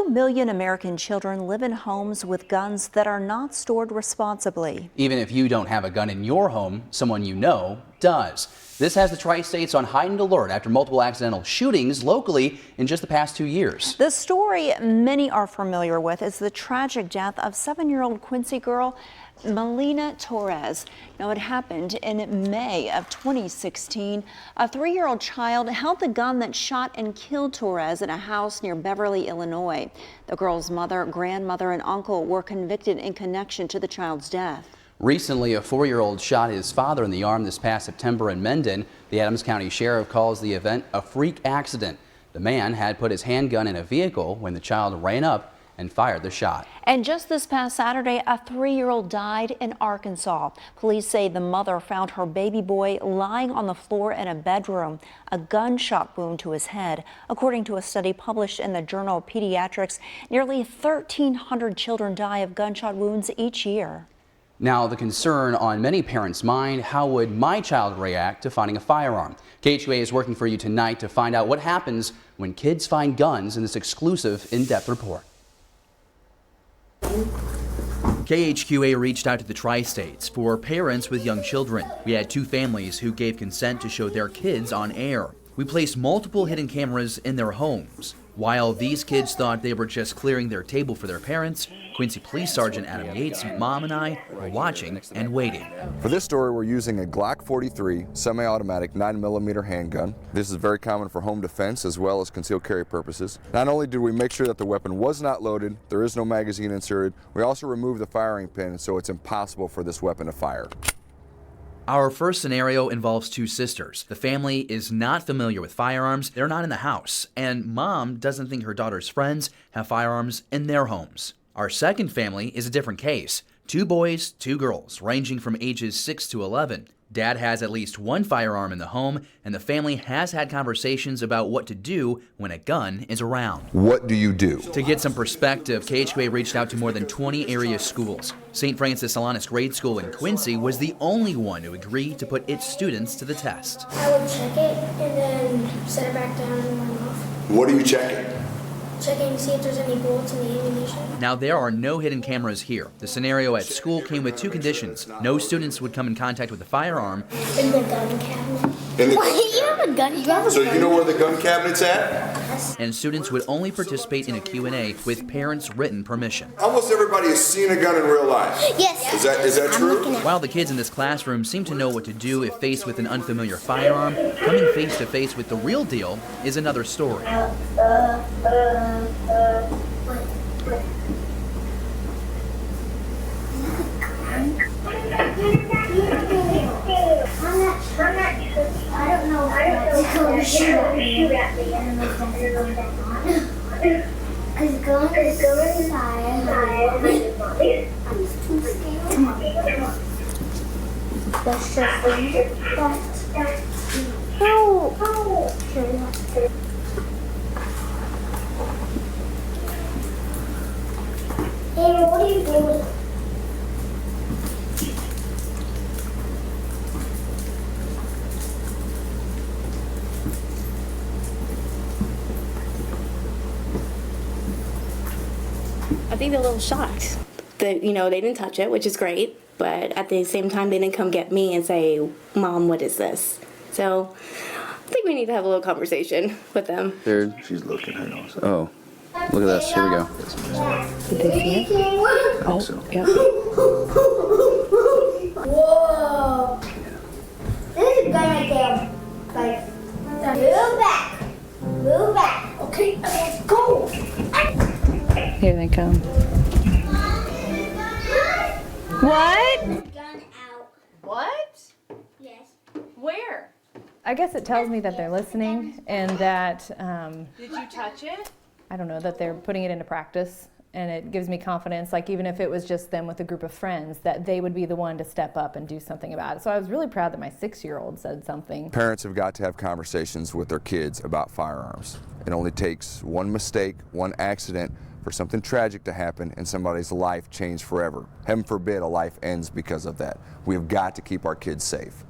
2 million American children live in homes with guns that are not stored responsibly. Even if you don't have a gun in your home, someone you know does. This has the Tri-States on heightened alert after multiple accidental shootings locally in just the past 2 years. The story many are familiar with is the tragic death of 7-year-old Quincy girl Melina Torres. Now, it happened in May of 2016. A 3-year-old child held the gun that shot and killed Torres in a house near Beverly, Illinois. The girl's mother, grandmother, and uncle were convicted in connection to the child's death. Recently, a 4-year-old shot his father in the arm this past September in Mendon. The Adams County Sheriff calls the event a freak accident. The man had put his handgun in a vehicle when the child ran up and fired the shot. And just this past Saturday, a 3-year-old died in Arkansas. Police say the mother found her baby boy lying on the floor in a bedroom, a gunshot wound to his head. According to a study published in the Journal of Pediatrics, nearly 1,300 children die of gunshot wounds each year. Now, the concern on many parents' mind, how would my child react to finding a firearm? KHQA is working for you tonight to find out what happens when kids find guns in this exclusive in-depth report. KHQA reached out to the Tri-States for parents with young children. We had 2 families who gave consent to show their kids on air. We placed multiple hidden cameras in their homes. While these kids thought they were just clearing their table for their parents, Quincy Police Sergeant Adam Yates, Mom, and I were watching and waiting. For this story, we're using a Glock 43 semi-automatic 9mm handgun. This is very common for home defense as well as concealed carry purposes. Not only did we make sure that the weapon was not loaded, there is no magazine inserted, we also removed the firing pin so it's impossible for this weapon to fire. Our first scenario involves 2 sisters. The family is not familiar with firearms, they're not in the house, and Mom doesn't think her daughter's friends have firearms in their homes. Our second family is a different case. 2 boys, 2 girls, ranging from ages 6 to 11. Dad has at least 1 firearm in the home, and the family has had conversations about what to do when a gun is around. What do you do? To get some perspective, KHQA reached out to more than 20 area schools. St. Francis Solanas Grade School in Quincy was the only one who agreed to put its students to the test. I would check it and then set it back down and run off. What are you checking? Checking to see if there's any bullets in the ammunition. Now, there are no hidden cameras here. The scenario at school came with 2 conditions. No students would come in contact with a firearm. In the gun cabinet. What? You have a gun cabinet? So you know where the gun cabinet's at? Yes. And students would only participate in a Q&A with parents' written permission. Almost everybody has seen a gun in real life. Yes. Is that true? While the kids in this classroom seem to know what to do if faced with an unfamiliar firearm, coming face to face with the real deal is another story. I don't know if going to shoot at me. I don't know if that's going back on. Because going inside, I'm too scared. That's just no. Hey, what are you doing? I think they're a little shocked that, they didn't touch it, which is great, but at the same time, they didn't come get me and say, Mom, what is this? So I think we need to have a little conversation with them. She's looking at us. Oh, look at this. Here we go. Did they see it? Oh, so. Yeah. Whoa. There's a gun right there. Like, move back. Move back. Okay, let's go. Here they come. What? Gun out. What? Yes. Where? I guess it tells me that they're listening and that, Did you touch it? I don't know, that they're putting it into practice. And it gives me confidence, like even if it was just them with a group of friends, that they would be the one to step up and do something about it. So I was really proud that my 6-year-old said something. Parents have got to have conversations with their kids about firearms. It only takes one mistake, one accident, for something tragic to happen and somebody's life changed forever. Heaven forbid a life ends because of that. We've got to keep our kids safe.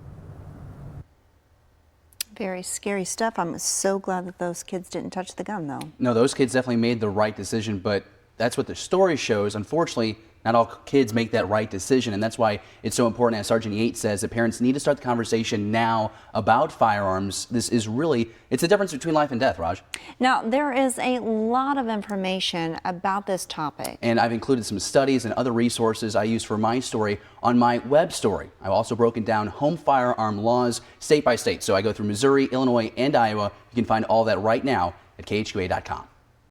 Very scary stuff. I'm so glad that those kids didn't touch the gun, though. No, those kids definitely made the right decision, but that's what the story shows. Unfortunately, not all kids make that right decision, and that's why it's so important, as Sergeant Yates says, that parents need to start the conversation now about firearms. This is really, it's the difference between life and death, Raj. Now, there is a lot of information about this topic. And I've included some studies and other resources I use for my story on my web story. I've also broken down home firearm laws state by state. So I go through Missouri, Illinois, and Iowa. You can find all that right now at KHQA.com.